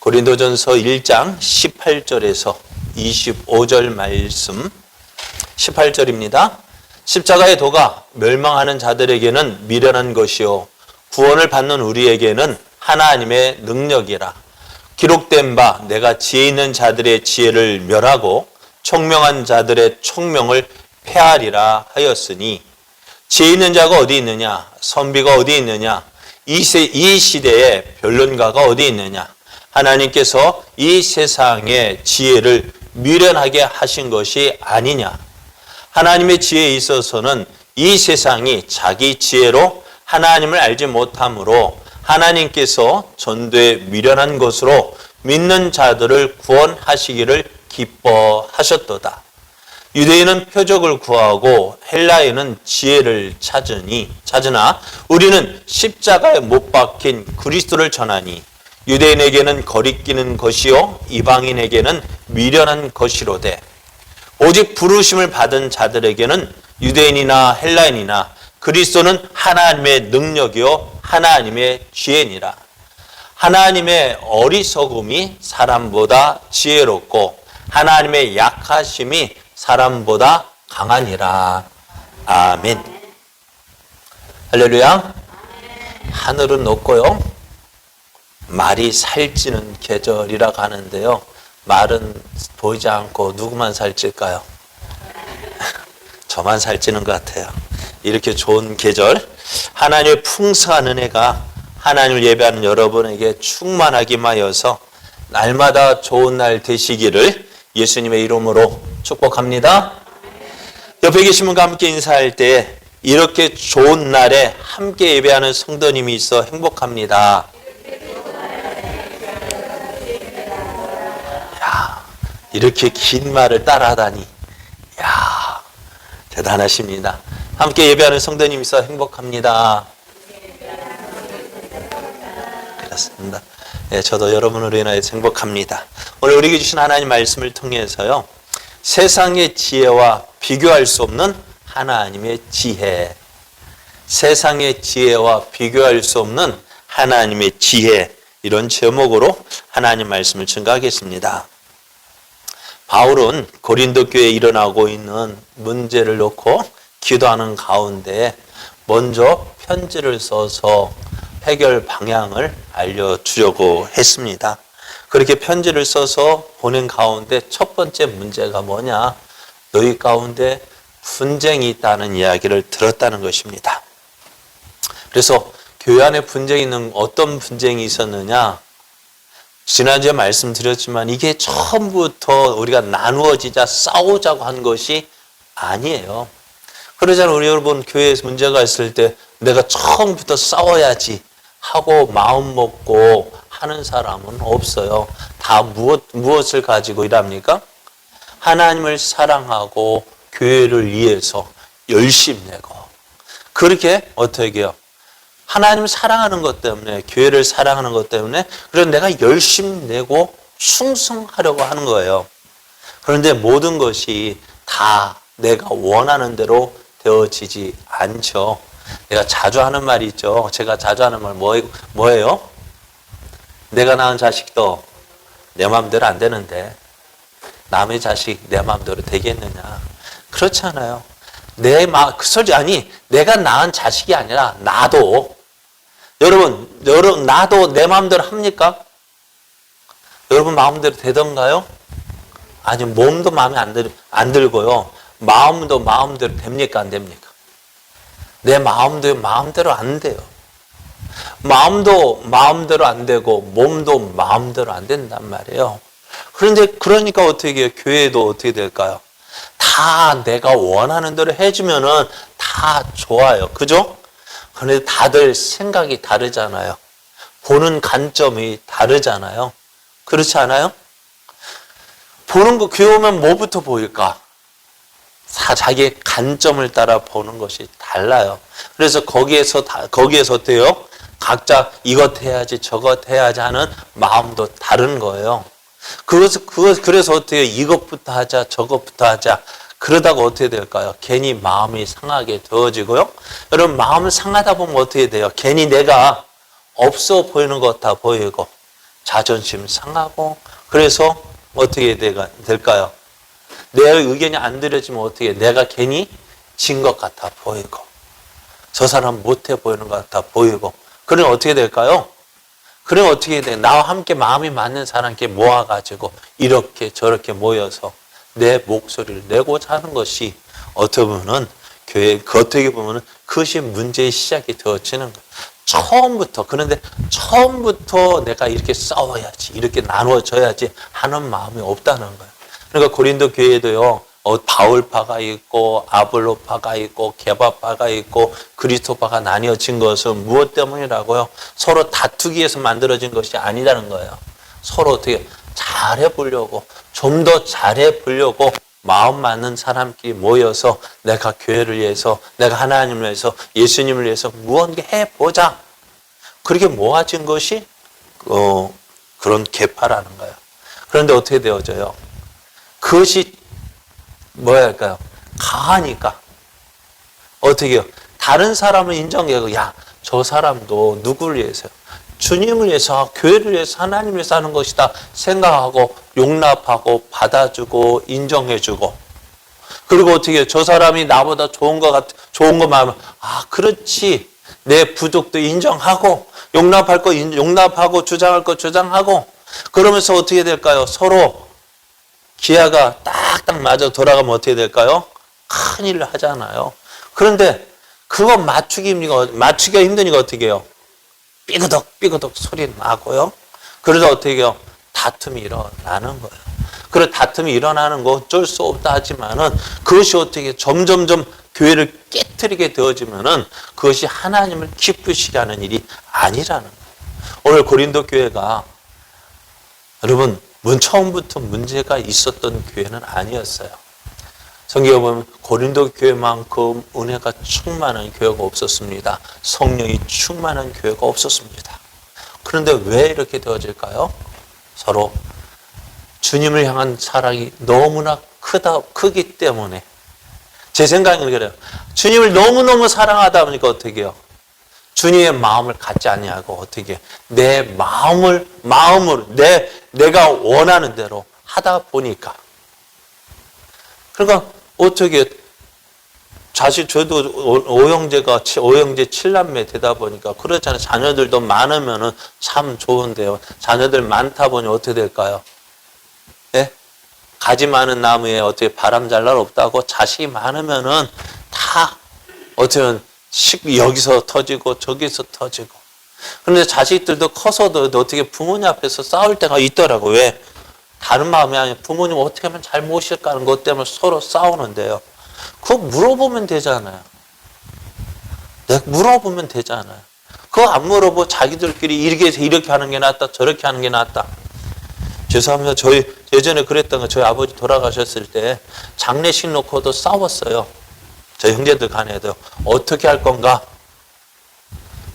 고린도전서 1장 18절에서 25절 말씀 18절입니다. 십자가의 도가 멸망하는 자들에게는 미련한 것이요 구원을 받는 우리에게는 하나님의 능력이라. 기록된 바 내가 지혜 있는 자들의 지혜를 멸하고 총명한 자들의 총명을 폐하리라 하였으니 지혜 있는 자가 어디 있느냐? 선비가 어디 있느냐? 이 시대에 변론가가 어디 있느냐? 하나님께서 이 세상의 지혜를 미련하게 하신 것이 아니냐? 하나님의 지혜에 있어서는 이 세상이 자기 지혜로 하나님을 알지 못하므로 하나님께서 전도에 미련한 것으로 믿는 자들을 구원하시기를 기뻐하셨도다. 유대인은 표적을 구하고 헬라인은 지혜를 찾으나 우리는 십자가에 못 박힌 그리스도를 전하니 유대인에게는 거리끼는 것이요 이방인에게는 미련한 것이로되 오직 부르심을 받은 자들에게는 유대인이나 헬라인이나 그리스도는 하나님의 능력이요 하나님의 지혜니라. 하나님의 어리석음이 사람보다 지혜롭고 하나님의 약하심이 사람보다 강하니라. 아멘. 할렐루야. 하늘은 높고요 말이 살찌는 계절이라고 하는데요, 말은 보이지 않고 누구만 살찔까요? 저만 살찌는 것 같아요. 이렇게 좋은 계절, 하나님의 풍성한 은혜가 하나님을 예배하는 여러분에게 충만하기만 하여서 날마다 좋은 날 되시기를 예수님의 이름으로 축복합니다. 옆에 계신 분과 함께 인사할 때 이렇게 좋은 날에 함께 예배하는 성도님이 있어 행복합니다. 야, 이렇게 긴 말을 따라하다니, 야, 대단하십니다. 함께 예배하는 성도님이 있어 행복합니다. 그렇습니다. 네, 저도 여러분으로 인하여 행복합니다. 오늘 우리에게 주신 하나님 말씀을 통해서요, 세상의 지혜와 비교할 수 없는 하나님의 지혜, 세상의 지혜와 비교할 수 없는 하나님의 지혜, 이런 제목으로 하나님 말씀을 증거하겠습니다. 바울은 고린도 교회에 일어나고 있는 문제를 놓고 기도하는 가운데 먼저 편지를 써서 해결 방향을 알려주려고 했습니다. 그렇게 편지를 써서 보낸 가운데 첫 번째 문제가 뭐냐? 너희 가운데 분쟁이 있다는 이야기를 들었다는 것입니다. 그래서 교회 안에 분쟁이 있는, 어떤 분쟁이 있었느냐? 지난주에 말씀드렸지만 이게 처음부터 우리가 나누어지자 싸우자고 한 것이 아니에요. 그러잖아요. 우리 여러분 교회에서 문제가 있을 때 내가 처음부터 싸워야지 하고 마음 먹고 하는 사람은 없어요. 다 무엇을 가지고 일합니까? 하나님을 사랑하고 교회를 위해서 열심 내고, 그렇게 어떻게 해요? 하나님을 사랑하는 것 때문에, 교회를 사랑하는 것 때문에, 그래서 내가 열심 내고 충성하려고 하는 거예요. 그런데 모든 것이 다 내가 원하는 대로 되어지지 않죠. 내가 자주 하는 말이 있죠. 제가 자주 하는 말 뭐예요? 내가 낳은 자식도 내 마음대로 안 되는데 남의 자식 내 마음대로 되겠느냐? 그렇지 않아요. 내가 낳은 자식이 아니라 나도, 여러분 나도 내 마음대로 합니까? 여러분 마음대로 되던가요? 아니, 몸도 마음에 안 들고요, 마음도 마음대로 됩니까? 안 됩니까? 내 마음대로 안 돼요. 마음도 마음대로 안 되고 몸도 마음대로 안 된단 말이에요. 그러니까 어떻게 해요? 교회도 어떻게 될까요? 다 내가 원하는 대로 해주면은 다 좋아요. 그죠? 그런데 다들 생각이 다르잖아요. 보는 관점이 다르잖아요. 그렇지 않아요? 보는 거, 교회 오면 뭐부터 보일까? 자기의 관점을 따라 보는 것이 달라요. 그래서 거기에서 어때요? 각자 이것 해야지 저것 해야지 하는 마음도 다른 거예요. 그래서 어때요? 이것부터 하자 저것부터 하자, 그러다가 어떻게 될까요? 괜히 마음이 상하게 되어지고요. 여러분, 마음을 상하다 보면 어떻게 돼요? 괜히 내가 없어 보이는 것 다 보이고 자존심 상하고, 그래서 어떻게 될까요? 내 의견이 안 들어지면 어떻게, 내가 괜히 진 것 같아 보이고, 저 사람 못해 보이는 것 같아 보이고, 그러면 어떻게 될까요? 그러면 어떻게 돼? 나와 함께 마음이 맞는 사람께 모아가지고 이렇게 저렇게 모여서 내 목소리를 내고자 하는 것이 어떻게 보면은 교회, 어떻게 보면은 그것이 문제의 시작이 되어지는 거예요. 처음부터, 그런데 처음부터 내가 이렇게 싸워야지, 이렇게 나누어져야지 하는 마음이 없다는 거예요. 그러니까 고린도 교회도요, 바울파가 있고 아볼로파가 있고 게바파가 있고 그리스도파가 나뉘어진 것은 무엇 때문이라고요? 서로 다투기 위해서 만들어진 것이 아니라는 거예요. 서로 어떻게 잘해보려고, 좀 더 잘해보려고 마음 맞는 사람끼리 모여서 내가 교회를 위해서, 내가 하나님을 위해서, 예수님을 위해서 무언가 해보자. 그렇게 모아진 것이 그런 계파라는 거예요. 그런데 어떻게 되어져요? 그것이 뭐야 할까요? 강하니까 어떻게 해요? 다른 사람을 인정하고, 야, 저 사람도 누구를 위해서요? 주님을 위해서, 교회를 위해서, 하나님을 위해서 하는 것이다 생각하고 용납하고 받아주고 인정해주고, 그리고 어떻게 해요? 저 사람이 나보다 좋은 것만 하면, 아, 그렇지, 내 부족도 인정하고 용납할 거 용납하고 주장할 거 주장하고, 그러면서 어떻게 될까요? 서로 기아가 딱딱 맞아 돌아가면 어떻게 될까요? 큰일을 하잖아요. 그런데 그거 맞추기가 힘드니까 어떻게 해요? 삐그덕 소리 나고요. 그러다 어떻게 해요? 다툼이 일어나는 거예요. 그래, 다툼이 일어나는 거 어쩔 수 없다 하지만은 그것이 어떻게 점점점 교회를 깨트리게 되어지면은 그것이 하나님을 기쁘시게 하는 일이 아니라는 거예요. 오늘 고린도 교회가, 여러분, 처음부터 문제가 있었던 교회는 아니었어요. 성경에 보면 고린도 교회만큼 은혜가 충만한 교회가 없었습니다. 성령이 충만한 교회가 없었습니다. 그런데 왜 이렇게 되어질까요? 서로 주님을 향한 사랑이 너무나 크기 때문에. 제 생각은 그래요. 주님을 너무너무 사랑하다 보니까 어떻게 해요? 주님의 마음을 갖지 아니하고 어떻게 내 마음으로 내가 원하는 대로 하다 보니까, 그러니까 어떻게 저도 오형제 7남매 되다 보니까 그렇잖아요. 자녀들도 많으면은 참 좋은데요. 자녀들 많다 보니 어떻게 될까요? 예? 가지 많은 나무에 어떻게 바람 잘 날 없다고, 자식이 많으면은 다 어떻게 여기서 터지고 저기서 터지고. 그런데 자식들도 커서도 어떻게 부모님 앞에서 싸울 때가 있더라고. 왜? 다른 마음이 아니라 부모님 어떻게 하면 잘 모실까 하는 것 때문에 서로 싸우는데요. 그거 물어보면 되잖아요. 내가 물어보면 되잖아요. 그거 안 물어보고 자기들끼리 이렇게 하는 게 낫다, 저렇게 하는 게 낫다. 죄송합니다. 저희 예전에 그랬던 거, 저희 아버지 돌아가셨을 때 장례식 놓고도 싸웠어요. 저희 형제들 간에도 어떻게 할 건가?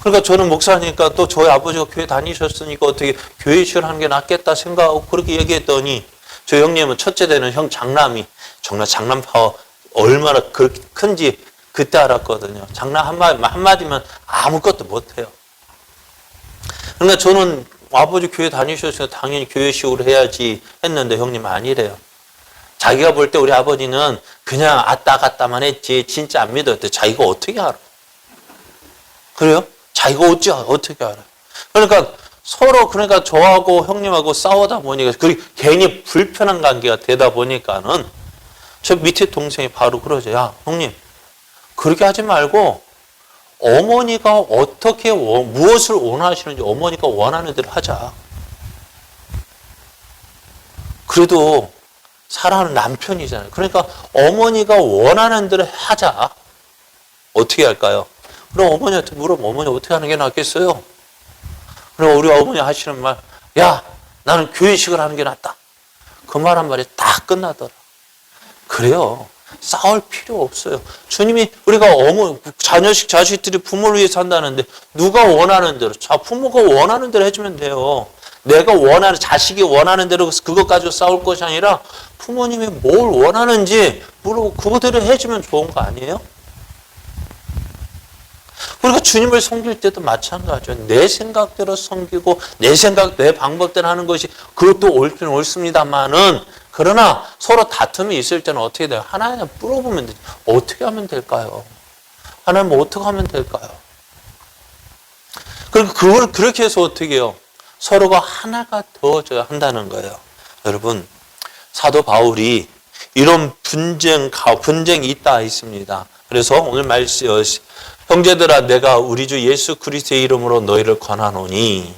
그러니까 저는 목사니까 또 저희 아버지가 교회 다니셨으니까 어떻게 교회식을 하는 게 낫겠다 생각하고 그렇게 얘기했더니, 저희 형님은 첫째 되는 형 장남이 정말 장남파워 얼마나 그렇게 큰지 그때 알았거든요. 장남 한마디면 아무것도 못해요. 그러니까 저는 아버지 교회 다니셨으니까 당연히 교회식으로 해야지 했는데 형님 아니래요. 자기가 볼 때 우리 아버지는 그냥 왔다 갔다만 했지 진짜 안 믿었대. 자기가 어떻게 알아? 그래요? 자기가 어떻게 알아요? 그러니까 서로, 그러니까 저하고 형님하고 싸우다 보니까 괜히 불편한 관계가 되다 보니까는 저 밑에 동생이 바로 그러죠. 야, 형님, 그렇게 하지 말고 어머니가 어떻게 무엇을 원하시는지 어머니가 원하는 대로 하자. 그래도 사랑하는 남편이잖아요. 그러니까 어머니가 원하는 대로 하자. 어떻게 할까요? 그럼 어머니한테 물어보면 어머니 어떻게 하는 게 낫겠어요? 그럼 우리 어머니 하시는 말, 야, 나는 교회식을 하는 게 낫다. 그 말 한 말이 딱 끝나더라. 그래요. 싸울 필요 없어요. 주님이, 우리가 자식들이 부모를 위해서 한다는데 누가 원하는 대로, 부모가 원하는 대로 해주면 돼요. 자식이 원하는 대로 그것 가지고 싸울 것이 아니라 부모님이 뭘 원하는지 물어보고 그거대로 해주면 좋은 거 아니에요? 우리가 주님을 섬길 때도 마찬가지예요. 내 생각대로 섬기고 내 방법대로 하는 것이 그것도 옳긴 옳습니다만은 그러나 서로 다툼이 있을 때는 어떻게 돼요? 하나님 물어보면 되죠. 어떻게 하면 될까요? 하나님 어떻게 하면 될까요? 그리고 그걸 그렇게 해서 어떻게 해요? 서로가 하나가 되어져야 한다는 거예요. 여러분, 사도 바울이 이런 분쟁이 있다 있습니다. 그래서 오늘 말씀, 형제들아 내가 우리 주 예수 그리스도의 이름으로 너희를 권하노니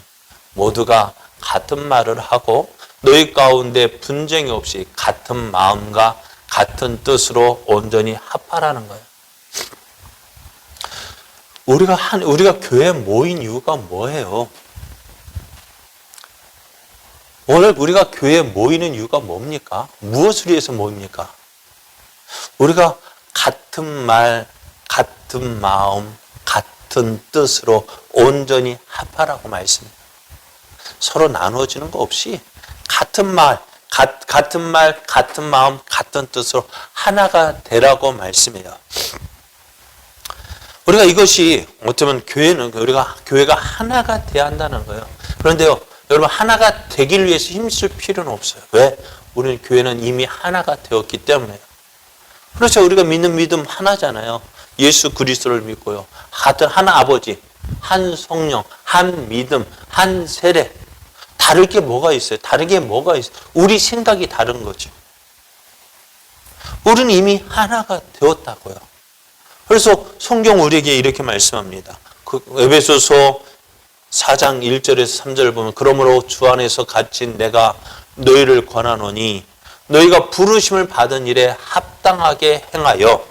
모두가 같은 말을 하고 너희 가운데 분쟁이 없이 같은 마음과 같은 뜻으로 온전히 합하라는 거예요. 우리가 교회에 모인 이유가 뭐예요? 오늘 우리가 교회에 모이는 이유가 뭡니까? 무엇을 위해서 모입니까? 우리가 같은 말, 같은 마음, 같은 뜻으로 온전히 합하라고 말씀해요. 서로 나누어지는 거 없이 같은 말, 같은 마음, 같은 뜻으로 하나가 되라고 말씀해요. 우리가 이것이 어쩌면 교회가 하나가 돼야 한다는 거예요. 그런데요, 여러분 하나가 되길 위해서 힘쓸 필요는 없어요. 왜? 우리는 교회는 이미 하나가 되었기 때문에요. 그렇죠. 우리가 믿는 믿음 하나잖아요. 예수 그리스도를 믿고요. 같은 한 아버지, 한 성령, 한 믿음, 한 세례. 다를 게 뭐가 있어요? 다른 게 뭐가 있어요? 우리 생각이 다른 거죠. 우리는 이미 하나가 되었다고요. 그래서 성경 우리에게 이렇게 말씀합니다. 에베소서 4장 1절에서 3절을 보면 그러므로 주 안에서 갇힌 내가 너희를 권하노니 너희가 부르심을 받은 일에 합당하게 행하여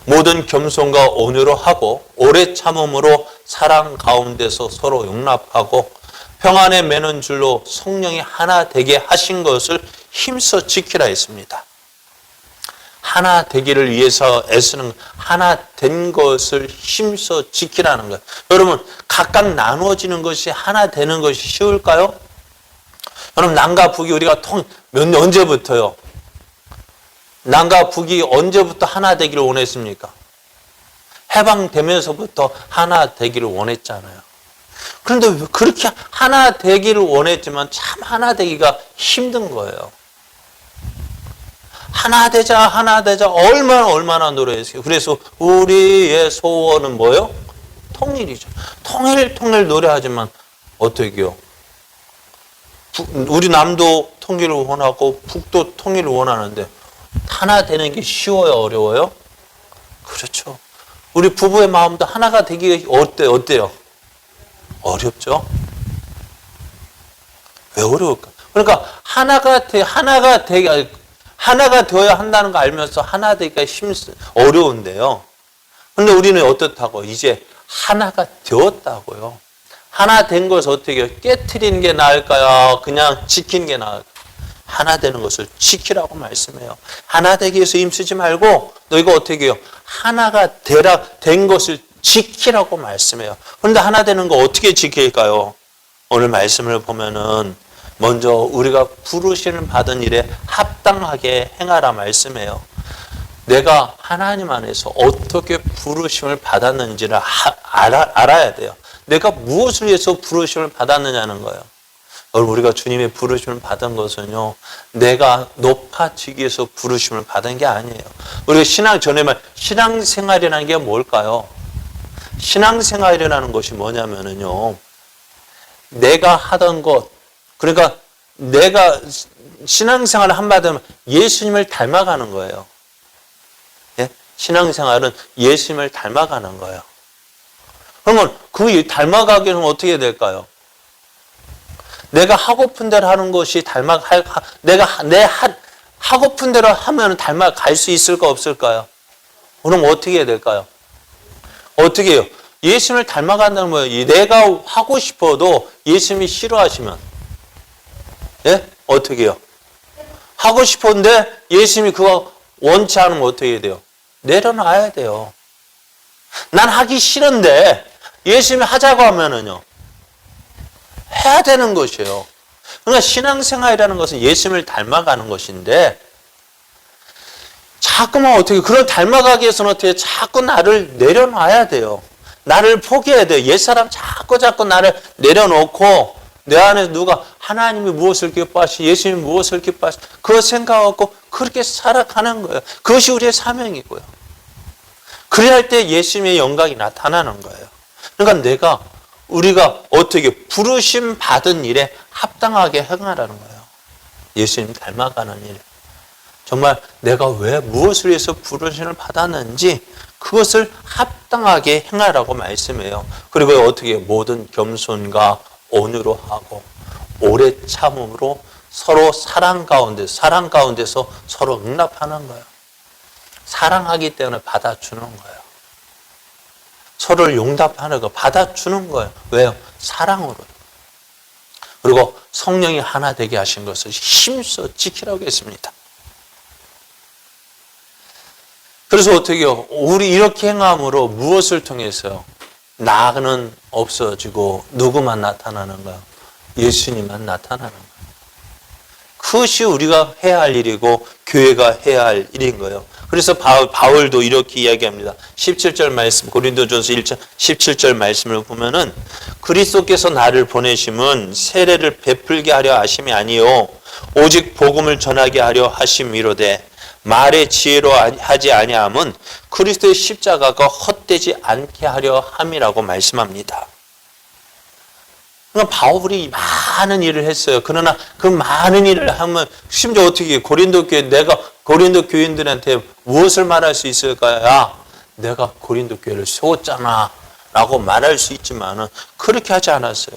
모든 겸손과 온유로 하고 오래 참음으로 사랑 가운데서 서로 용납하고 평안에 매는 줄로 성령이 하나 되게 하신 것을 힘써 지키라 했습니다. 하나 되기를 위해서 애쓰는 하나 된 것을 힘써 지키라는 거예요. 여러분 각각 나누어지는 것이 하나 되는 것이 쉬울까요? 여러분 남과 북이 우리가 언제부터요? 남과 북이 언제부터 하나 되기를 원했습니까? 해방되면서부터 하나 되기를 원했잖아요. 그런데 왜 그렇게 하나 되기를 원했지만 참 하나 되기가 힘든 거예요. 하나 되자 얼마나 노래했어요. 그래서 우리의 소원은 뭐예요? 통일이죠. 통일 노래하지만 어떻게 해요? 우리 남도 통일을 원하고 북도 통일을 원하는데 하나 되는 게 쉬워요? 어려워요? 그렇죠. 우리 부부의 마음도 하나가 되기 어때요? 어렵죠? 왜 어려울까? 그러니까 하나가 되어야 한다는 거 알면서 하나 되기가 어려운데요. 그런데 우리는 어떻다고? 이제 하나가 되었다고요. 하나 된 것을 어떻게 해요? 깨트리는 게 나을까요? 그냥 지키는 게 나을까요? 하나 되는 것을 지키라고 말씀해요. 하나 되기 위해서 힘쓰지 말고 너희가 어떻게 해요? 하나가 된 것을 지키라고 말씀해요. 그런데 하나 되는 거 어떻게 지킬까요? 오늘 말씀을 보면은 먼저 우리가 부르심을 받은 일에 합당하게 행하라 말씀해요. 내가 하나님 안에서 어떻게 부르심을 받았는지를 알아야 돼요. 내가 무엇을 위해서 부르심을 받았느냐는 거예요. 우리가 주님의 부르심을 받은 것은요, 내가 높아지기 위해서 부르심을 받은 게 아니에요. 우리가 신앙생활이라는 게 뭘까요? 신앙생활이라는 것이 뭐냐면요, 내가 하던 것, 그러니까 내가 신앙생활을 한마디로 하면 예수님을 닮아가는 거예요. 예? 신앙생활은 예수님을 닮아가는 거예요. 그러면 그 닮아가기는 어떻게 될까요? 내가 하고픈 대로 하는 것이 하고픈 대로 하면 닮아갈 수 있을까 없을까요? 그럼 어떻게 해야 될까요? 어떻게 해요? 예수님을 닮아간다는 거예요. 내가 하고 싶어도 예수님이 싫어하시면, 예? 어떻게 해요? 하고 싶었는데 예수님이 그거 원치 않으면 어떻게 해야 돼요? 내려놔야 돼요. 난 하기 싫은데 예수님이 하자고 하면은요, 해야 되는 것이에요. 그러니까 신앙생활이라는 것은 예수님을 닮아가는 것인데, 자꾸만 어떻게, 그걸 닮아가기 위해서는 어떻게 자꾸 나를 내려놔야 돼요. 나를 포기해야 돼요. 옛사람 자꾸 나를 내려놓고 내 안에 누가 하나님이 무엇을 기뻐하시, 예수님이 무엇을 기뻐하시, 그거 생각하고 그렇게 살아가는 거예요. 그것이 우리의 사명이고요. 그래야 할 때 예수님의 영광이 나타나는 거예요. 그러니까 우리가 어떻게 부르심 받은 일에 합당하게 행하라는 거예요. 예수님 닮아가는 일. 정말 내가 왜 무엇을 위해서 부르심을 받았는지 그것을 합당하게 행하라고 말씀해요. 그리고 어떻게 모든 겸손과 온유로 하고 오래 참음으로 서로 사랑 가운데서 서로 응답하는 거예요. 사랑하기 때문에 받아주는 거예요. 서로를 용납하는 거 받아주는 거예요. 왜요? 사랑으로. 그리고 성령이 하나 되게 하신 것을 힘써 지키라고 했습니다. 그래서 어떻게 해요? 우리 이렇게 행함으로 무엇을 통해서요? 나는 없어지고 누구만 나타나는 거예요? 예수님만 나타나는 거예요. 그것이 우리가 해야 할 일이고 교회가 해야 할 일인 거예요. 그래서 바울도 이렇게 이야기합니다. 17절 말씀, 고린도전서 1장 17절 말씀을 보면은 그리스도께서 나를 보내심은 세례를 베풀게 하려 하심이 아니요 오직 복음을 전하게 하려 하심이로되 말의 지혜로 하지 아니함은 그리스도의 십자가가 헛되지 않게 하려 함이라고 말씀합니다. 그러니까 바울이 많은 일을 했어요. 그러나 그 많은 일을 하면 심지어 어떻게 내가 고린도 교인들한테 무엇을 말할 수 있을까요? 야, 내가 고린도 교회를 세웠잖아 라고 말할 수 있지만은 그렇게 하지 않았어요.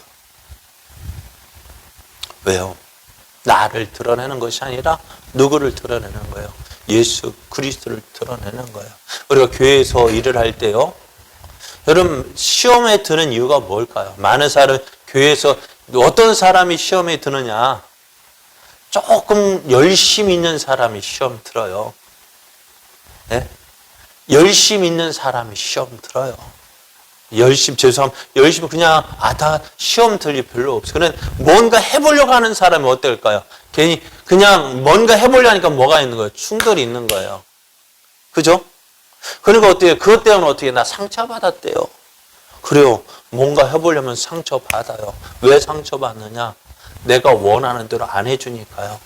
왜요? 나를 드러내는 것이 아니라 누구를 드러내는 거예요? 예수 그리스도를 드러내는 거예요. 우리가 교회에서 일을 할 때요, 여러분 시험에 드는 이유가 뭘까요? 많은 사람 교회에서 어떤 사람이 시험에 드느냐? 조금 열심 있는 사람이 시험 들어요. 네? 열심 있는 사람이 시험 들어요. 열심 그냥 다 시험 들 일 별로 없어요. 그냥 뭔가 해보려고 하는 사람이 어떨까요? 괜히 그냥 뭔가 해보려 하니까 뭐가 있는 거예요? 충돌이 있는 거예요. 그죠? 그러니까 어때요? 그것 때문에 어떻게 나 상처받았대요. 그래요. 뭔가 해보려면 상처받아요. 왜 상처받느냐? 내가 원하는 대로 안 해주니까요.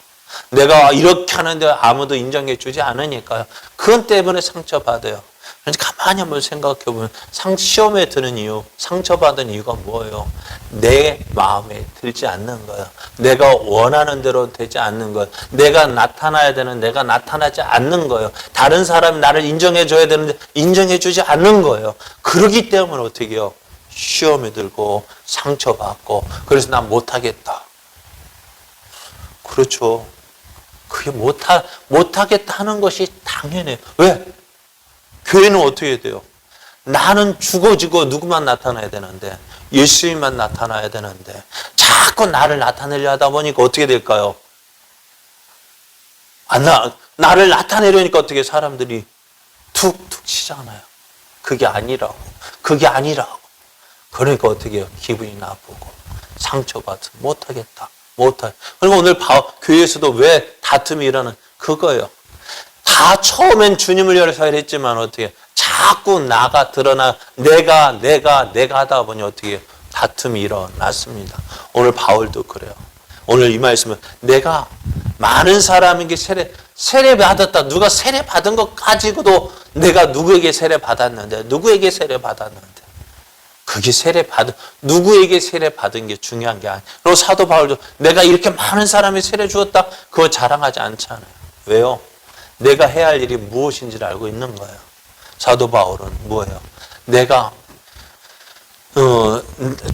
내가 이렇게 하는데 아무도 인정해 주지 않으니까요. 그것 때문에 상처받아요. 그러니까 가만히 한번 생각해 보면 시험에 드는 이유, 상처받은 이유가 뭐예요? 내 마음에 들지 않는 거예요. 내가 원하는 대로 되지 않는 거예요. 내가 나타나야 되는 내가 나타나지 않는 거예요. 다른 사람이 나를 인정해 줘야 되는데 인정해 주지 않는 거예요. 그러기 때문에 어떻게 해요? 시험에 들고 상처받고 그래서 난 못하겠다. 그렇죠. 그게 못하겠다 하는 것이 당연해요. 왜? 교회는 어떻게 돼요? 나는 죽어지고 누구만 나타나야 되는데 예수님만 나타나야 되는데 자꾸 나를 나타내려 하다 보니까 어떻게 될까요? 나를 나타내려니까 어떻게 사람들이 툭툭 치잖아요. 그게 아니라고. 그러니까 어떻게 해요? 기분이 나쁘고 상처받아서 못하겠다. 그리고 오늘 교회에서도 왜 다툼이 일어나는 그거예요. 다 처음엔 주님을 위해서 했지만 어떻게 자꾸 나가 드러나 내가 하다 보니 어떻게 다툼이 일어났습니다. 오늘 바울도 그래요. 오늘 이 말씀은 내가 많은 사람에게 세례 받았다. 누가 세례 받은 것 가지고도 내가 누구에게 세례 받았는데 그게 누구에게 세례 받은 게 중요한 게 아니에요. 그리고 사도 바울도 내가 이렇게 많은 사람이 세례 주었다. 그거 자랑하지 않잖아요. 왜요? 내가 해야 할 일이 무엇인지를 알고 있는 거예요. 사도 바울은 뭐예요? 내가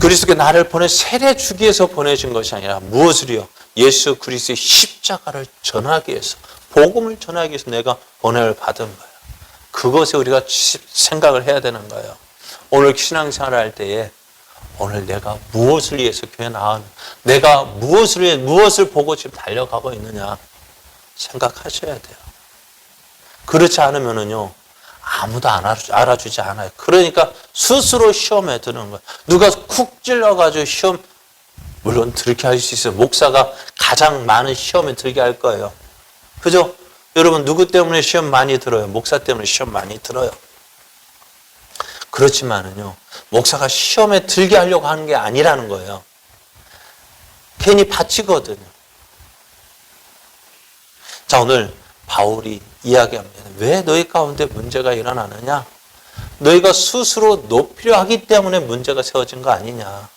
그리스도께 나를 세례 주기 위해서 보내신 것이 아니라 무엇을요? 예수 그리스도의 십자가를 전하기 위해서, 복음을 전하기 위해서 내가 보냄을 받은 거예요. 그것에 우리가 생각을 해야 되는 거예요. 오늘 신앙생활을 할 때에 오늘 내가 무엇을 위해서 교회 나왔는가? 내가 무엇을 보고 지금 달려가고 있느냐? 생각하셔야 돼요. 그렇지 않으면은요, 아무도 알아주지 않아요. 그러니까 스스로 시험에 드는 거예요. 누가 쿡 찔러가지고 시험, 물론 들게 할 수 있어요. 목사가 가장 많은 시험에 들게 할 거예요. 그죠? 여러분 누구 때문에 시험 많이 들어요? 목사 때문에 시험 많이 들어요. 그렇지만은요, 목사가 시험에 들게 하려고 하는 게 아니라는 거예요. 괜히 바치거든요. 자, 오늘 바울이 이야기합니다. 왜 너희 가운데 문제가 일어나느냐? 너희가 스스로 높이려 하기 때문에 문제가 세워진 거 아니냐?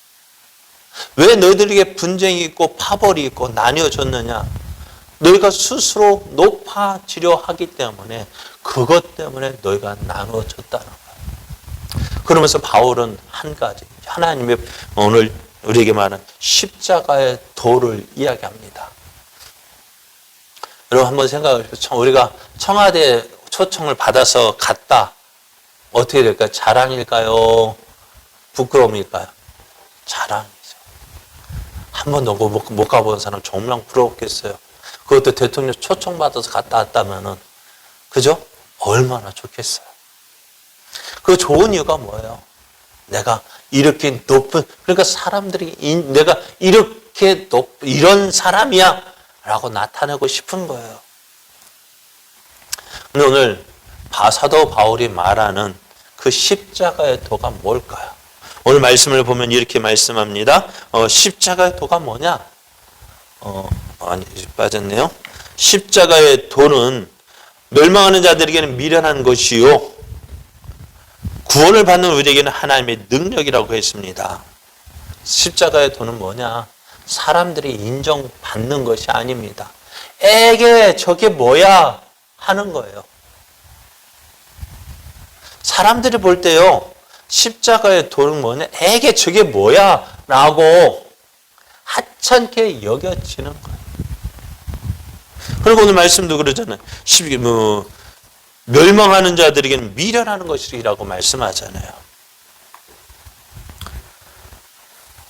왜 너희들에게 분쟁이 있고 파벌이 있고 나뉘어졌느냐? 너희가 스스로 높아지려 하기 때문에, 그것 때문에 너희가 나누어졌다는 거예요. 그러면서 바울은 한 가지, 하나님의 오늘 우리에게 말하는 십자가의 도를 이야기합니다. 여러분 한번 생각해 보십시오. 우리가 청와대 초청을 받아서 갔다. 어떻게 될까요? 자랑일까요? 부끄러움일까요? 자랑이죠. 한 번도 못 가본 사람 정말 부럽겠어요. 그것도 대통령 초청받아서 갔다 왔다면은, 그죠? 얼마나 좋겠어요. 그 좋은 이유가 뭐예요? 내가 이렇게 높은, 그러니까 사람들이 내가 이렇게 이런 사람이야 라고 나타내고 싶은 거예요. 근데 오늘 사도 바울이 말하는 그 십자가의 도가 뭘까요? 오늘 말씀을 보면 이렇게 말씀합니다. 십자가의 도가 뭐냐? 아니, 빠졌네요. 십자가의 도는 멸망하는 자들에게는 미련한 것이요, 구원을 받는 우리에게는 하나님의 능력이라고 했습니다. 십자가의 도는 뭐냐? 사람들이 인정받는 것이 아닙니다. 에게 저게 뭐야? 하는 거예요. 사람들이 볼 때요, 십자가의 도는 뭐냐? 에게 저게 뭐야? 라고 하찮게 여겨지는 거예요. 그리고 오늘 말씀도 그러잖아요. 멸망하는 자들에게는 미련하는 것이라고 말씀하잖아요.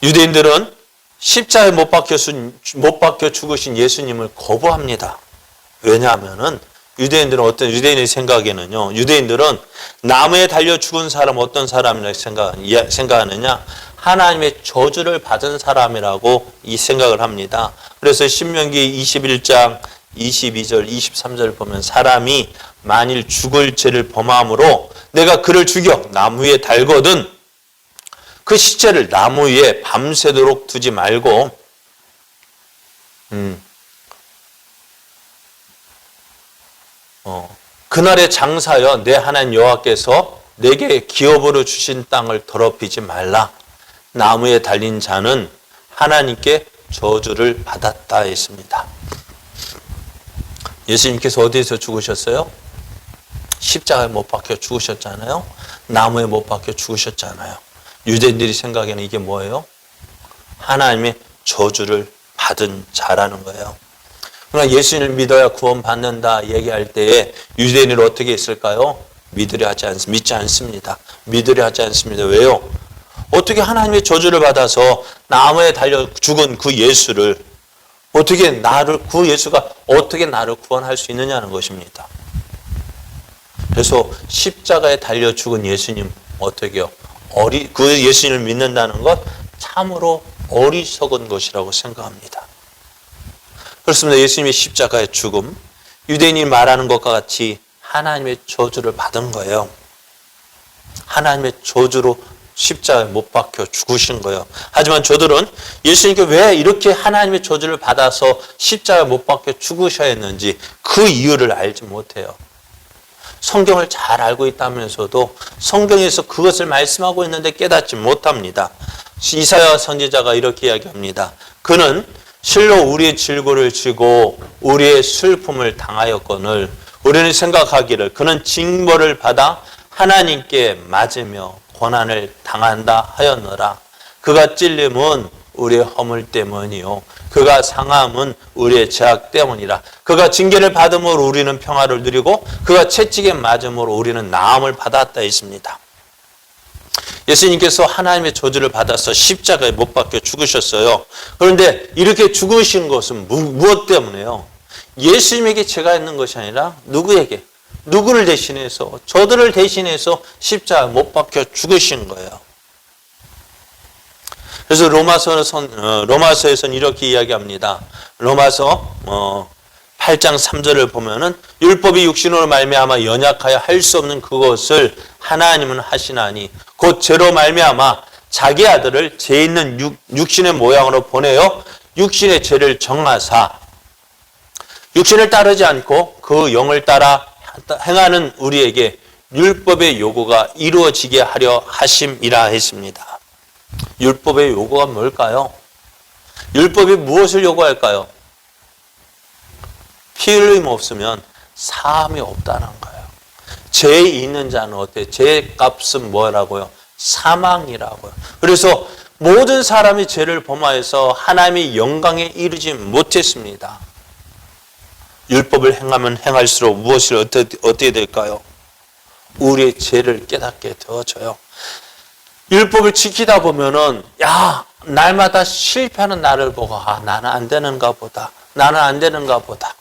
유대인들은 십자가에 못 박혀 죽으신 예수님을 거부합니다. 왜냐하면은 유대인들은 유대인의 생각에는요, 유대인들은 나무에 달려 죽은 사람 어떤 사람이라고 생각하느냐? 하나님의 저주를 받은 사람이라고 이 생각을 합니다. 그래서 신명기 21장 22절, 23절 보면 사람이 만일 죽을 죄를 범함으로 내가 그를 죽여 나무 위에 달거든 그 시체를 나무 위에 밤새도록 두지 말고 그날의 장사여 내 하나님 여호와께서 내게 기업으로 주신 땅을 더럽히지 말라. 나무에 달린 자는 하나님께 저주를 받았다 했습니다. 예수님께서 어디에서 죽으셨어요? 십자가에 못 박혀 죽으셨잖아요. 나무에 못 박혀 죽으셨잖아요. 유대인들이 생각에는 이게 뭐예요? 하나님의 저주를 받은 자라는 거예요. 그러나 예수님을 믿어야 구원받는다 얘기할 때에 유대인을 어떻게 했을까요? 믿지 않습니다. 믿으려 하지 않습니다. 왜요? 어떻게 하나님의 저주를 받아서 나무에 달려 죽은 그 예수를 그 예수가 어떻게 나를 구원할 수 있느냐는 것입니다. 그래서 십자가에 달려 죽은 예수님 어떻게요? 그 예수님을 믿는다는 것 참으로 어리석은 것이라고 생각합니다. 그렇습니다. 예수님의 십자가의 죽음, 유대인이 말하는 것과 같이 하나님의 저주를 받은 거예요. 하나님의 저주로 십자가에 못 박혀 죽으신 거예요. 하지만 저들은 예수님께 왜 이렇게 하나님의 저주를 받아서 십자가에 못 박혀 죽으셔야 했는지 그 이유를 알지 못해요. 성경을 잘 알고 있다면서도 성경에서 그것을 말씀하고 있는데 깨닫지 못합니다. 이사야 선지자가 이렇게 이야기합니다. 그는 실로 우리의 질고를 지고 우리의 슬픔을 당하였거늘 우리는 생각하기를 그는 징벌을 받아 하나님께 맞으며 고난을 당한다 하였노라. 그가 찔림은 우리의 허물 때문이요 그가 상함은 우리의 죄악 때문이라. 그가 징계를 받음으로 우리는 평화를 누리고 그가 채찍에 맞음으로 우리는 나음을 받았다 했습니다. 예수님께서 하나님의 저주를 받아서 십자가에 못 박혀 죽으셨어요. 그런데 이렇게 죽으신 것은 무엇 때문에요? 예수님에게 죄가 있는 것이 아니라 누구에게? 누구를 대신해서? 저들을 대신해서 십자가에 못 박혀 죽으신 거예요. 그래서 로마서에서는 이렇게 이야기합니다. 로마서 8장 3절을 보면은 율법이 육신으로 말미암아 연약하여 할 수 없는 그것을 하나님은 하시나니 곧 죄로 말미암아 자기 아들을 죄 있는 육신의 모양으로 보내어 육신의 죄를 정하사 육신을 따르지 않고 그 영을 따라 행하는 우리에게 율법의 요구가 이루어지게 하려 하심이라 했습니다. 율법의 요구가 뭘까요? 율법이 무엇을 요구할까요? 피 흘림 없으면 사함이 없다는 거예요. 죄 있는 자는 어때요? 죄 값은 뭐라고요? 사망이라고요. 그래서 모든 사람이 죄를 범하여서 하나님의 영광에 이르지 못했습니다. 율법을 행하면 행할수록 무엇이 어떻게 될까요? 우리의 죄를 깨닫게 되어져요. 율법을 지키다 보면은 날마다 실패하는 나를 보고 나는 안 되는가 보다. 나는 안 되는가 보다.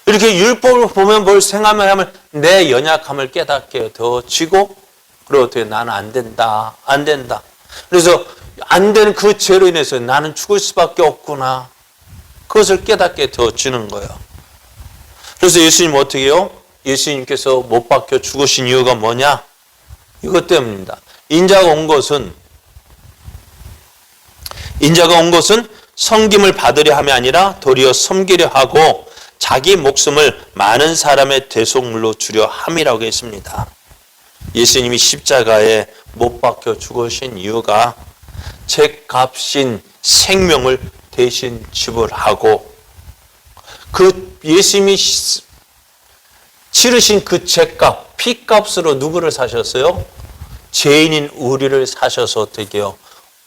이렇게 율법을 보면 뭘 생각하면 내 연약함을 깨닫게 되어지고 그리고 어떻게 나는 안 된다. 안 된다. 그래서 안 되는 그 죄로 인해서 나는 죽을 수밖에 없구나. 그것을 깨닫게 되어지는 거예요. 그래서 예수님 어떻게 해요? 예수님께서 못 박혀 죽으신 이유가 뭐냐? 이것 때문입니다. 인자가 온 것은 섬김을 받으려 함이 아니라 도리어 섬기려 하고 자기 목숨을 많은 사람의 대속물로 주려 함이라고 했습니다. 예수님이 십자가에 못 박혀 죽으신 이유가 죄값인 생명을 대신 지불하고 그 예수님이 치르신 그 죄값, 피값으로 누구를 사셨어요? 죄인인 우리를 사셔서 어떻게 해요?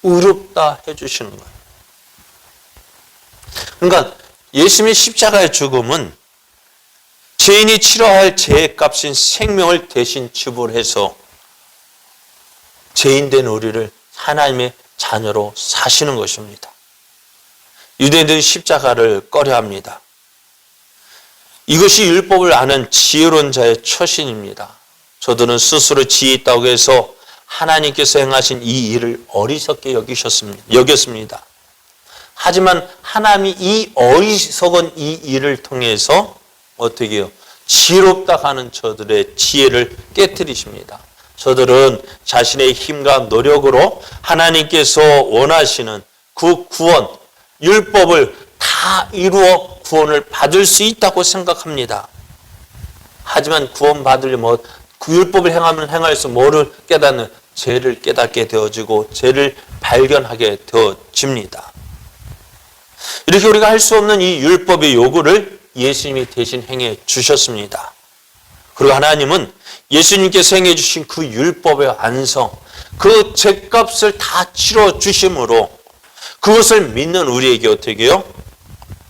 의롭다 해주시는 거예요. 그러니까 예수님의 십자가의 죽음은 죄인이 치러야 할 죄값인 생명을 대신 지불해서 죄인된 우리를 하나님의 자녀로 사시는 것입니다. 유대인들이 십자가를 꺼려합니다. 이것이 율법을 아는 지혜로운 자의 처신입니다. 저들은 스스로 지혜 있다고 해서 하나님께서 행하신 이 일을 어리석게 여겼습니다. 하지만 하나님이 이 어리석은 이 일을 통해서 어떻게 해요? 지혜롭다 하는 저들의 지혜를 깨뜨리십니다. 저들은 자신의 힘과 노력으로 하나님께서 원하시는 그 구원, 율법을 다 이루어 구원을 받을 수 있다고 생각합니다. 하지만 구원받으려면 그 율법을 행하면 행할수록 뭐를 깨닫는? 죄를 깨닫게 되어지고 죄를 발견하게 되어집니다. 이렇게 우리가 할 수 없는 이 율법의 요구를 예수님이 대신 행해 주셨습니다. 그리고 하나님은 예수님께서 행해 주신 그 율법의 완성, 그 죄값을 다 치러 주심으로 그것을 믿는 우리에게 어떻게 해요?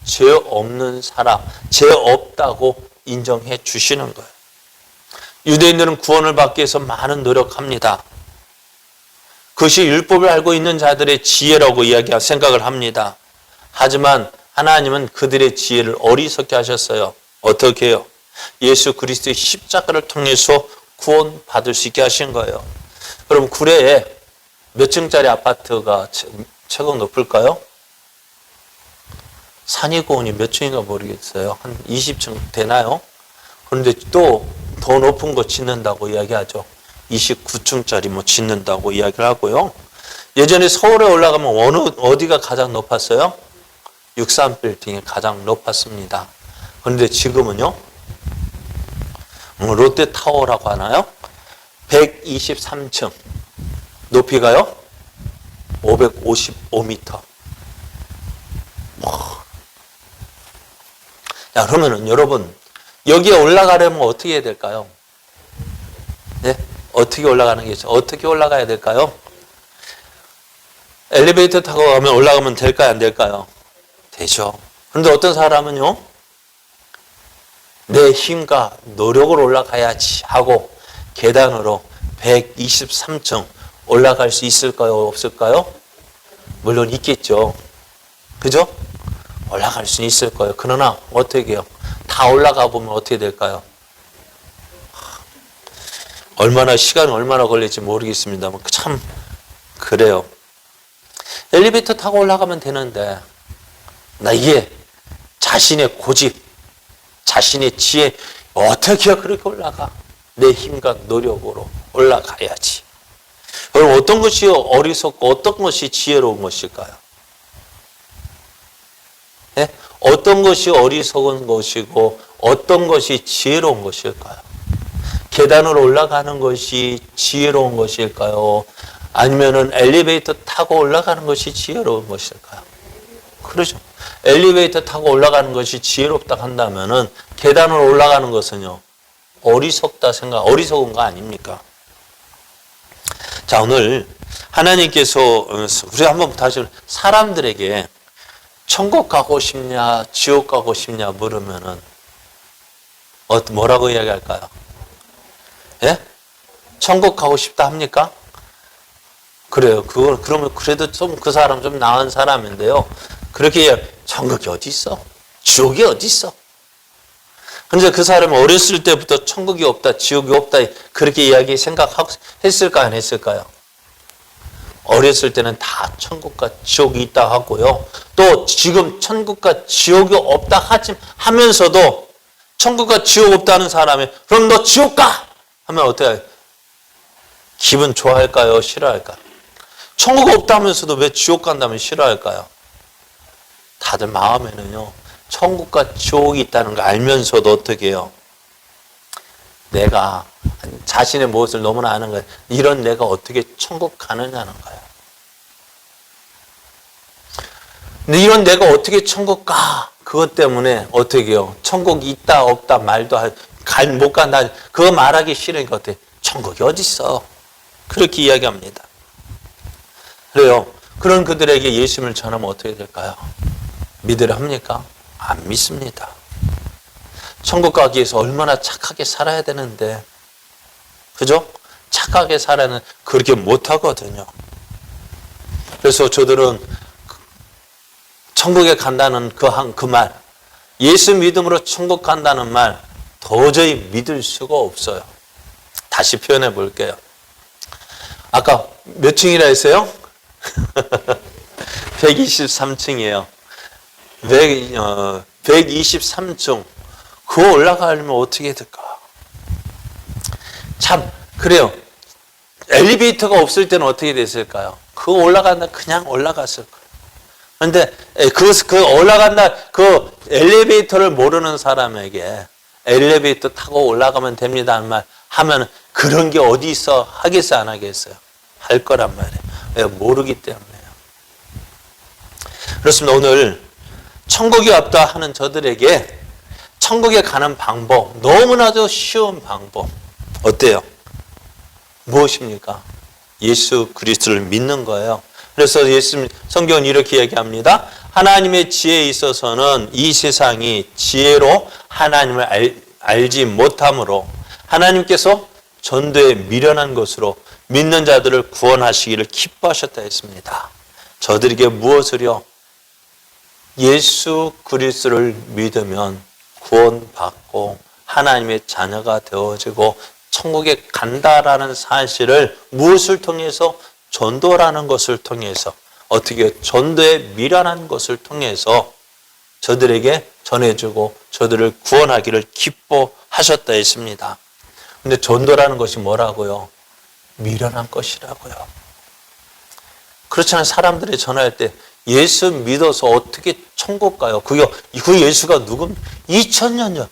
죄 없는 사람, 죄 없다고 인정해 주시는 거예요. 유대인들은 구원을 받기 위해서 많은 노력합니다. 그것이 율법을 알고 있는 자들의 지혜라고 생각을 합니다. 하지만 하나님은 그들의 지혜를 어리석게 하셨어요. 어떻게 해요? 예수 그리스도의 십자가를 통해서 구원받을 수 있게 하신 거예요. 그럼 구례에 몇 층짜리 아파트가 최고 높을까요? 산이고원이 몇 층인가 모르겠어요. 한 20층 되나요? 그런데 또 더 높은 거 짓는다고 이야기하죠. 29층짜리 뭐 짓는다고 이야기를 하고요. 예전에 서울에 올라가면 어디가 가장 높았어요? 63빌딩이 가장 높았습니다. 그런데 지금은요? 롯데타워라고 하나요? 123층. 높이가요? 555m. 자, 그러면은 여러분, 여기에 올라가려면 어떻게 해야 될까요? 네? 어떻게 올라가는 게 있죠? 어떻게 올라가야 될까요? 엘리베이터 타고 올라가면 될까요? 안 될까요? 되죠. 그런데 어떤 사람은요, 내 힘과 노력으로 올라가야지 하고 계단으로 123층 올라갈 수 있을까요? 없을까요? 물론 있겠죠. 그죠? 올라갈 수는 있을 거예요. 그러나 어떻게 해요? 다 올라가 보면 어떻게 될까요? 시간이 얼마나 걸릴지 모르겠습니다만 참 그래요. 엘리베이터 타고 올라가면 되는데 나 이게 자신의 고집, 자신의 지혜, 어떻게 그렇게 올라가? 내 힘과 노력으로 올라가야지. 그럼 어떤 것이 어리석고 어떤 것이 지혜로운 것일까요? 네? 어떤 것이 어리석은 것이고 어떤 것이 지혜로운 것일까요? 계단으로 올라가는 것이 지혜로운 것일까요? 아니면은 엘리베이터 타고 올라가는 것이 지혜로운 것일까요? 그러죠. 엘리베이터 타고 올라가는 것이 지혜롭다 한다면은 계단으로 올라가는 것은요, 어리석은 거 아닙니까? 자, 오늘 하나님께서 우리 한번 다시 사람들에게 천국 가고 싶냐, 지옥 가고 싶냐 물으면은 뭐라고 이야기할까요? 예? 천국 가고 싶다 합니까? 그래요. 그러면 그래도 좀 그 사람 좀 나은 사람인데요. 그렇게 천국이 어디 있어? 지옥이 어디 있어? 근데 그 사람은 어렸을 때부터 천국이 없다, 지옥이 없다 그렇게 생각했을까 안 했을까요? 어렸을 때는 다 천국과 지옥이 있다 하고요. 또 지금 천국과 지옥이 없다 하면서도 천국과 지옥 없다는 사람이 그럼 너 지옥 가! 하면 어떻게 해요? 기분 좋아할까요? 싫어할까요? 천국 없다면서도 왜 지옥 간다면 싫어할까요? 다들 마음에는요, 천국과 지옥이 있다는 걸 알면서도 어떻게 해요? 내가 자신의 무엇을 너무나 아는 거예요. 이런 내가 어떻게 천국 가느냐는 거예요. 근데 이런 내가 어떻게 천국 가? 그것 때문에 어떻게 해요? 천국이 있다 없다 말도 못 간다. 그거 말하기 싫으니까 어떻게 천국이 어디 있어? 그렇게 이야기합니다. 그래요. 그런 그들에게 예수님을 전하면 어떻게 될까요? 믿으려 합니까? 안 믿습니다. 천국 가기 위해서 얼마나 착하게 살아야 되는데, 그죠? 착하게 살아는 그렇게 못하거든요. 그래서 저들은 천국에 간다는 그 말, 예수 믿음으로 천국 간다는 말 도저히 믿을 수가 없어요. 다시 표현해 볼게요. 아까 몇 층이라 했어요? 123층이에요. 123층. 그거 올라가려면 어떻게 될까? 참, 그래요. 엘리베이터가 없을 때는 어떻게 됐을까요? 그거 올라간다, 그냥 올라갔을 거예요. 그런데 그 올라간다, 그 엘리베이터를 모르는 사람에게 엘리베이터 타고 올라가면 됩니다 하는 말 하면 그런 게 어디 있어? 하겠어요, 안 하겠어요? 할 거란 말이에요. 왜? 모르기 때문에요. 그렇습니다. 오늘 천국이 없다 하는 저들에게 천국에 가는 방법, 너무나도 쉬운 방법. 어때요? 무엇입니까? 예수 그리스도를 믿는 거예요. 그래서 성경은 이렇게 얘기합니다. 하나님의 지혜에 있어서는 이 세상이 지혜로 하나님을 알지 못함으로 하나님께서 전도에 미련한 것으로 믿는 자들을 구원하시기를 기뻐하셨다 했습니다. 저들에게 무엇을요? 예수 그리스도를 믿으면 구원받고 하나님의 자녀가 되어지고 천국에 간다라는 사실을 무엇을 통해서? 전도라는 것을 통해서, 어떻게 전도에 미련한 것을 통해서 저들에게 전해주고 저들을 구원하기를 기뻐하셨다 했습니다. 근데 전도라는 것이 뭐라고요? 미련한 것이라고요. 그렇잖아요. 사람들이 전화할 때 예수 믿어서 어떻게 천국 가요? 그 예수가 누굽니까? 2000년 전.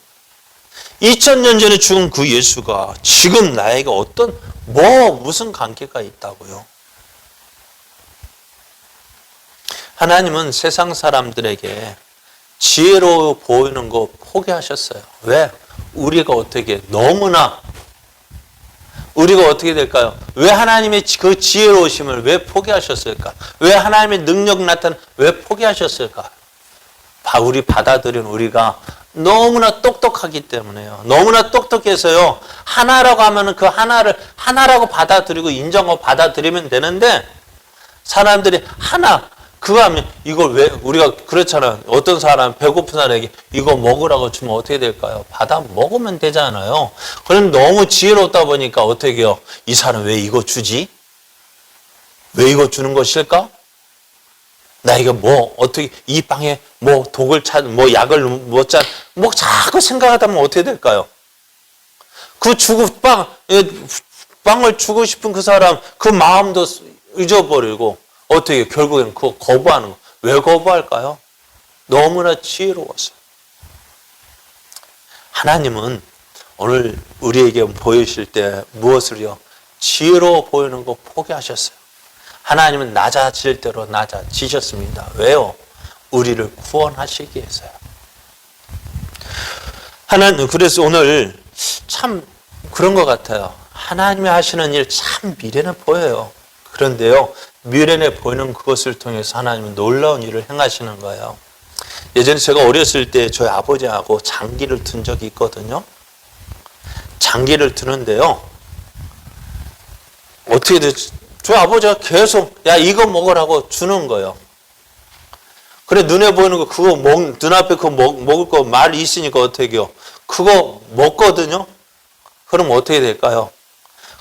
2000년 전에 죽은 그 예수가 지금 나에게 무슨 관계가 있다고요? 하나님은 세상 사람들에게 지혜로 보이는 거 포기하셨어요. 왜? 우리가 어떻게 될까요? 왜 하나님의 그 지혜로우심을 왜 포기하셨을까? 왜 하나님의 능력 왜 포기하셨을까? 우리 받아들인 우리가 너무나 똑똑하기 때문에요. 너무나 똑똑해서요. 하나라고 하면은 그 하나를 하나라고 받아들이고 인정하고 받아들이면 되는데 사람들이 그거 하면 이걸 왜 우리가 그렇잖아요. 어떤 사람 배고픈 사람에게 이거 먹으라고 주면 어떻게 될까요? 받아 먹으면 되잖아요. 그럼 너무 지혜롭다 보니까 어떻게 해요? 이 사람 왜 이거 주지? 왜 이거 주는 것일까? 나 이거 뭐 어떻게 이 빵에 뭐 독을 뭐 약을 뭐 자꾸 생각하다 보면 어떻게 될까요? 그 빵을 주고 싶은 그 사람 그 마음도 잊어버리고 어떻게 결국에는 그거 거부하는 거. 왜 거부할까요? 너무나 지혜로웠어요. 하나님은 오늘 우리에게 보이실 때 무엇을요? 지혜로워 보이는 거 포기하셨어요. 하나님은 낮아질 대로 낮아지셨습니다. 왜요? 우리를 구원하시기 위해서요. 하나님, 그래서 오늘 참 그런 것 같아요. 하나님이 하시는 일 참 미련해 보여요. 그런데요, 미련해 보이는 그것을 통해서 하나님은 놀라운 일을 행하시는 거예요. 예전에 제가 어렸을 때 저희 아버지하고 장기를 든 적이 있거든요. 장기를 드는데요. 어떻게 됐지? 저희 아버지가 계속 야 이거 먹으라고 주는 거예요. 그래 눈에 보이는 거 그거 눈앞에 그거 먹을 거 말 있으니까 어떻게 해요? 그거 먹거든요. 그럼 어떻게 될까요?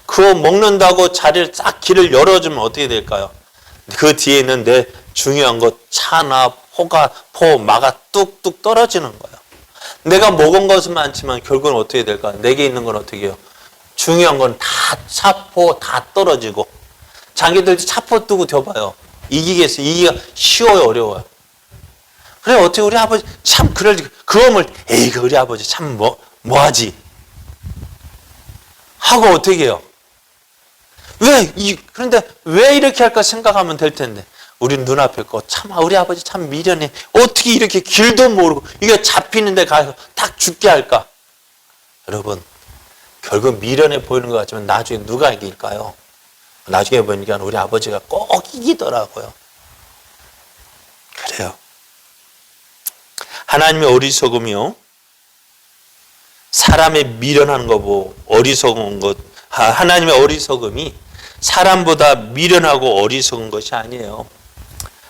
그거 먹는다고 자리를 싹 길을 열어주면 어떻게 될까요? 그 뒤에 있는 내 중요한 것 차나 포, 마가 뚝뚝 떨어지는 거예요. 내가 먹은 것은 많지만 결국은 어떻게 될까요? 내게 있는 건 어떻게 해요? 중요한 건 다 차포 다 떨어지고 장기들 차포 뜨고 뎌봐요. 이기겠어요? 이기가 쉬워요? 어려워요? 그래 어떻게 우리 아버지 참 그거를 에이 우리 아버지 참 뭐하지? 하고 어떻게 해요? 그런데 왜 이렇게 할까 생각하면 될 텐데 우리 눈앞에 거 참 우리 아버지 참 미련해. 어떻게 이렇게 길도 모르고 이게 잡히는 데 가서 딱 죽게 할까? 여러분 결국 미련해 보이는 것 같지만 나중에 누가 이길까요? 나중에 보니까 우리 아버지가 꼭 이기더라고요. 그래요. 하나님의 어리석음이요. 사람의 미련한 거 보고 어리석은 것. 하나님의 어리석음이 사람보다 미련하고 어리석은 것이 아니에요.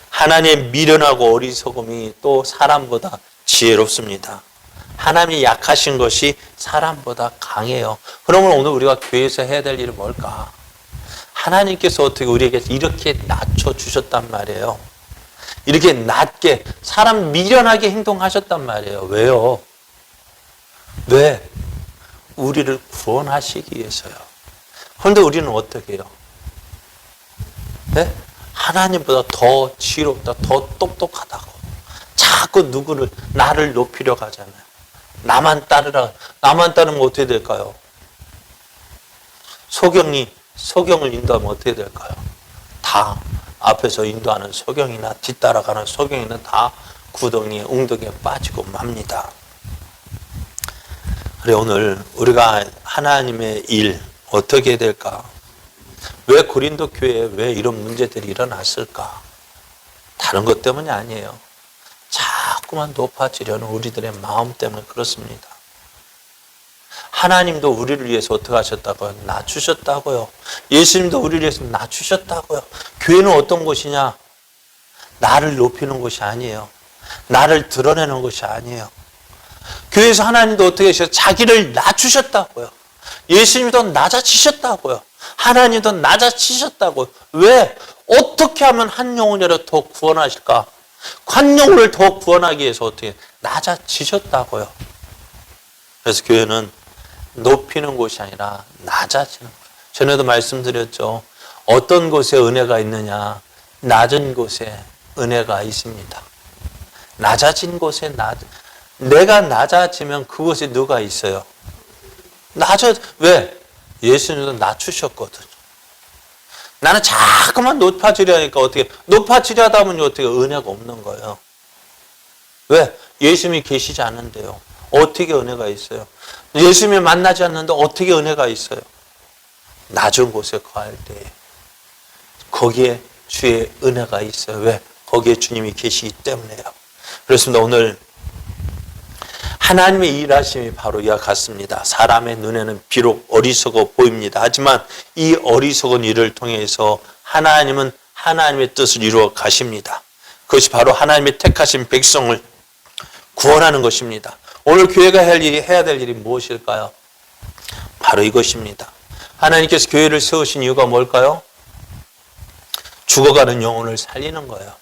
하나님의 미련하고 어리석음이 또 사람보다 지혜롭습니다. 하나님이 약하신 것이 사람보다 강해요. 그러면 오늘 우리가 교회에서 해야 될 일은 뭘까? 하나님께서 어떻게 우리에게 이렇게 낮춰주셨단 말이에요. 이렇게 낮게 사람 미련하게 행동하셨단 말이에요. 왜요? 왜? 우리를 구원하시기 위해서요. 그런데 우리는 어떻게 해요? 네? 하나님보다 더 지혜롭다, 더 똑똑하다고. 자꾸 나를 높이려고 하잖아요. 나만 따르면 어떻게 될까요? 소경을 인도하면 어떻게 될까요? 다 앞에서 인도하는 소경이나 뒤따라가는 소경이나 다 구덩이에 웅덩이에 빠지고 맙니다. 그래 오늘 우리가 하나님의 일 어떻게 해야 될까? 왜 고린도 교회에 왜 이런 문제들이 일어났을까? 다른 것 때문이 아니에요. 자꾸만 높아지려는 우리들의 마음 때문에 그렇습니다. 하나님도 우리를 위해서 어떻게 하셨다고요? 낮추셨다고요. 예수님도 우리를 위해서 낮추셨다고요. 교회는 어떤 곳이냐? 나를 높이는 곳이 아니에요. 나를 드러내는 곳이 아니에요. 교회에서 하나님도 어떻게 하셔요? 자기를 낮추셨다고요. 예수님도 낮아지셨다고요. 하나님도 낮아지셨다고요. 왜? 어떻게 하면 한 영혼이라도 더 구원하실까? 한 영혼을 더 구원하기 위해서 어떻게 낮아지셨다고요. 그래서 교회는 높이는 곳이 아니라 낮아지는 거예요. 전에도 말씀드렸죠. 어떤 곳에 은혜가 있느냐? 낮은 곳에 은혜가 있습니다. 낮아진 곳에 내가 낮아지면 그곳에 누가 있어요? 왜? 예수님도 낮추셨거든요. 나는 자꾸만 높아지려 하니까 어떻게 높아지려 하다 보니 어떻게 은혜가 없는 거예요. 왜? 예수님이 계시지 않은데요. 어떻게 은혜가 있어요? 예수님이 만나지 않는데 어떻게 은혜가 있어요? 낮은 곳에 거할 때 거기에 주의 은혜가 있어요. 왜? 거기에 주님이 계시기 때문에요. 그렇습니다. 오늘 하나님의 일하심이 바로 이와 같습니다. 사람의 눈에는 비록 어리석어 보입니다. 하지만 이 어리석은 일을 통해서 하나님은 하나님의 뜻을 이루어 가십니다. 그것이 바로 하나님의 택하신 백성을 구원하는 것입니다. 오늘 교회가 해야 될 일이 무엇일까요? 바로 이것입니다. 하나님께서 교회를 세우신 이유가 뭘까요? 죽어가는 영혼을 살리는 거예요.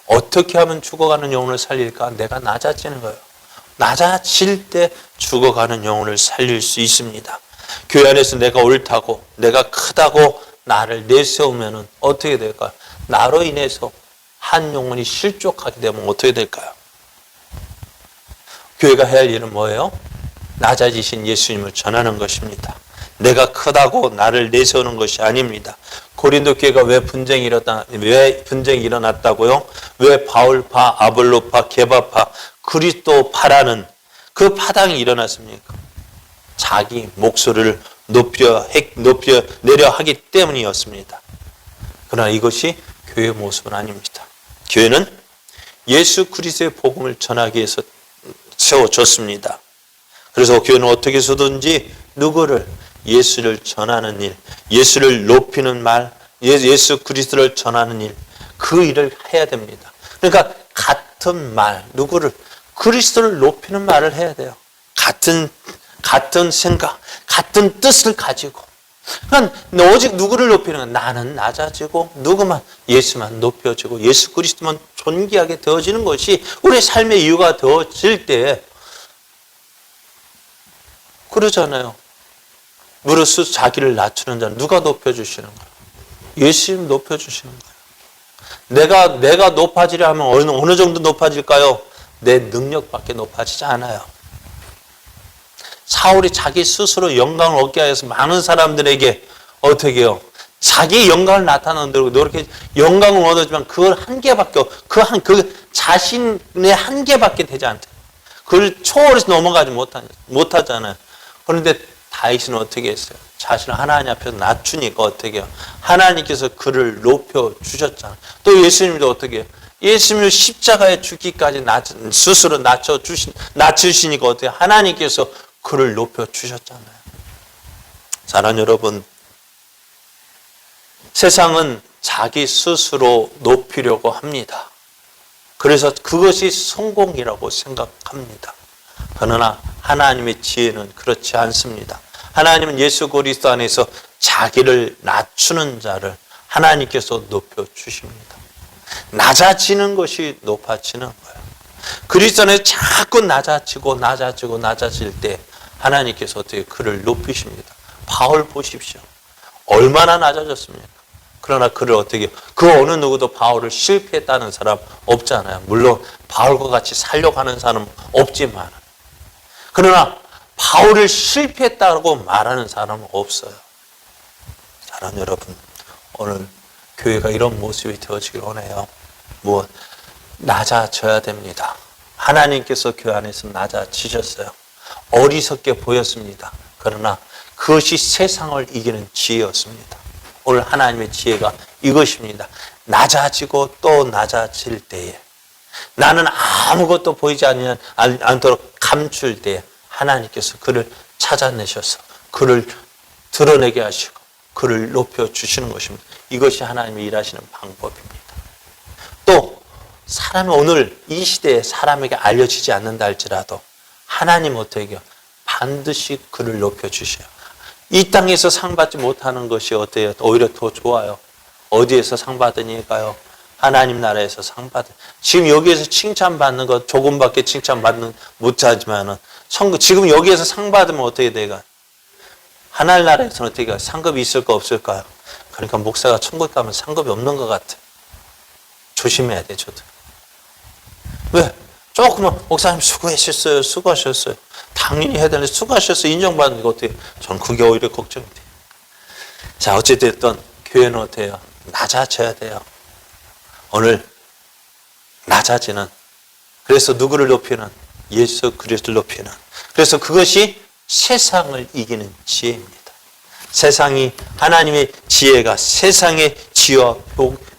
어떻게 하면 죽어가는 영혼을 살릴까? 내가 낮아지는 거예요. 낮아질 때 죽어가는 영혼을 살릴 수 있습니다. 교회 안에서 내가 옳다고, 내가 크다고 나를 내세우면 어떻게 될까요? 나로 인해서 한 영혼이 실족하게 되면 어떻게 될까요? 교회가 해야 할 일은 뭐예요? 낮아지신 예수님을 전하는 것입니다. 내가 크다고 나를 내세우는 것이 아닙니다. 고린도 교회가 왜 분쟁이 일어났다고요? 왜 바울파, 아볼로파, 게바파, 그리스도파라는 그 파당이 일어났습니까? 자기 목소리를 높여 하기 때문이었습니다. 그러나 이것이 교회의 모습은 아닙니다. 교회는 예수 그리스도의 복음을 전하기 위해서 세워졌습니다. 그래서 교회는 어떻게 해서든지 누구를 예수를 전하는 일, 예수를 높이는 말, 예수 그리스도를 전하는 일, 그 일을 해야 됩니다. 그러니까 같은 말, 누구를 그리스도를 높이는 말을 해야 돼요. 같은 생각, 같은 뜻을 가지고. 그러니까 오직 누구를 높이는 거야? 나는 낮아지고 누구만 예수만 높여지고 예수 그리스도만 존귀하게 되어지는 것이 우리의 삶의 이유가 되어질 때 그러잖아요. 무릇 자기를 낮추는 자는 누가 높여주시는 거예요? 예수님 높여주시는 거예요. 내가 높아지려 하면 어느 정도 높아질까요? 내 능력밖에 높아지지 않아요. 사울이 자기 스스로 영광을 얻게 하여서 많은 사람들에게 어떻게 해요? 자기 영광을 나타내려고 노력해 영광을 얻었지만 그걸 한계밖에 그 자신의 한계밖에 되지 않대. 그걸 초월해서 넘어가지 못하잖아요. 그런데 다윗은 어떻게 했어요? 자신을 하나님 앞에서 낮추니까 어떻게 해요? 하나님께서 그를 높여 주셨잖아요. 또 예수님도 어떻게 해요? 예수님을 십자가에 죽기까지 스스로 낮추시니까 어떻게 해요? 하나님께서 그를 높여 주셨잖아요. 사랑하는 여러분, 세상은 자기 스스로 높이려고 합니다. 그래서 그것이 성공이라고 생각합니다. 그러나 하나님의 지혜는 그렇지 않습니다. 하나님은 예수 그리스도 안에서 자기를 낮추는 자를 하나님께서 높여 주십니다. 낮아지는 것이 높아지는 거예요. 그리스도 안에서 자꾸 낮아질 때 하나님께서 어떻게 그를 높이십니다. 바울 보십시오. 얼마나 낮아졌습니까? 그러나 그를 어떻게 그 어느 누구도 바울을 실패했다는 사람 없잖아요. 물론 바울과 같이 살려고 하는 사람은 없지만 그러나 바울을 실패했다고 말하는 사람은 없어요. 사랑하는 여러분, 오늘 교회가 이런 모습이 되어지길 원해요. 낮아져야 됩니다. 하나님께서 교회 안에서 낮아지셨어요. 어리석게 보였습니다. 그러나 그것이 세상을 이기는 지혜였습니다. 오늘 하나님의 지혜가 이것입니다. 낮아지고 또 낮아질 때에 나는 아무것도 보이지 않도록 감출 때에 하나님께서 그를 찾아내셔서 그를 드러내게 하시고 그를 높여주시는 것입니다. 이것이 하나님이 일하시는 방법입니다. 또 사람이 오늘 이 시대에 사람에게 알려지지 않는다 할지라도 하나님 어떻게 해요? 반드시 그를 높여주셔요. 이 땅에서 상 받지 못하는 것이 어때요? 오히려 더 좋아요. 어디에서 상 받으니까요? 하나님 나라에서 상 받은. 지금 여기에서 칭찬받는 것 조금밖에 칭찬받는 못하지만은 지금 여기에서 상 받으면 어떻게 돼요? 하나님 나라에서는 어떻게 해요? 상급이 있을까 없을까요? 그러니까 목사가 천국 가면 상급이 없는 것 같아. 조심해야 돼, 저도. 왜? 조금만 목사님 수고하셨어요. 수고하셨어요. 당연히 해야 되는데 수고하셨어요. 인정받는 거 어때요? 전 그게 오히려 걱정이 돼요. 자, 어찌됐든 교회는 어때요? 낮아져야 돼요. 오늘 낮아지는 그래서 누구를 높이는? 예수 그리스도를 높이는 그래서 그것이 세상을 이기는 지혜입니다. 세상이 하나님의 지혜가 세상의 지혜와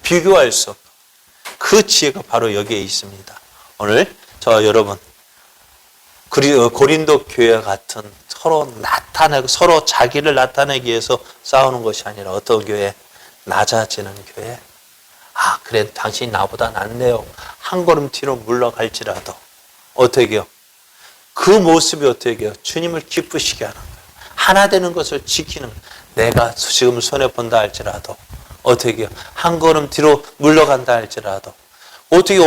비교할 수 없는 그 지혜가 바로 여기에 있습니다. 오늘 저 여러분 고린도 교회 같은 서로 자기를 나타내기 위해서 싸우는 것이 아니라 어떤 교회? 낮아지는 교회. 아, 그래 당신이 나보다 낫네요. 한 걸음 뒤로 물러갈지라도 어떻게 해요? 그 모습이 어떻게 해요? 주님을 기쁘시게 하는 거예요. 하나 되는 것을 지키는 거예요. 내가 지금 손해본다 할지라도 어떻게 해요? 한 걸음 뒤로 물러간다 할지라도 어떻게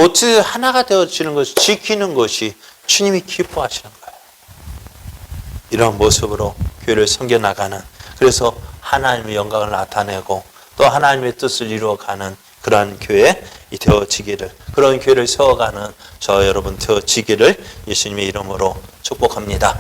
하나가 되어지는 것을 지키는 것이 주님이 기뻐하시는 거예요. 이런 모습으로 교회를 섬겨나가는, 그래서 하나님의 영광을 나타내고 또 하나님의 뜻을 이루어가는 그러한 교회 되어지기를, 그런 교회를 세워가는 저 여러분 되어지기를 예수님의 이름으로 축복합니다.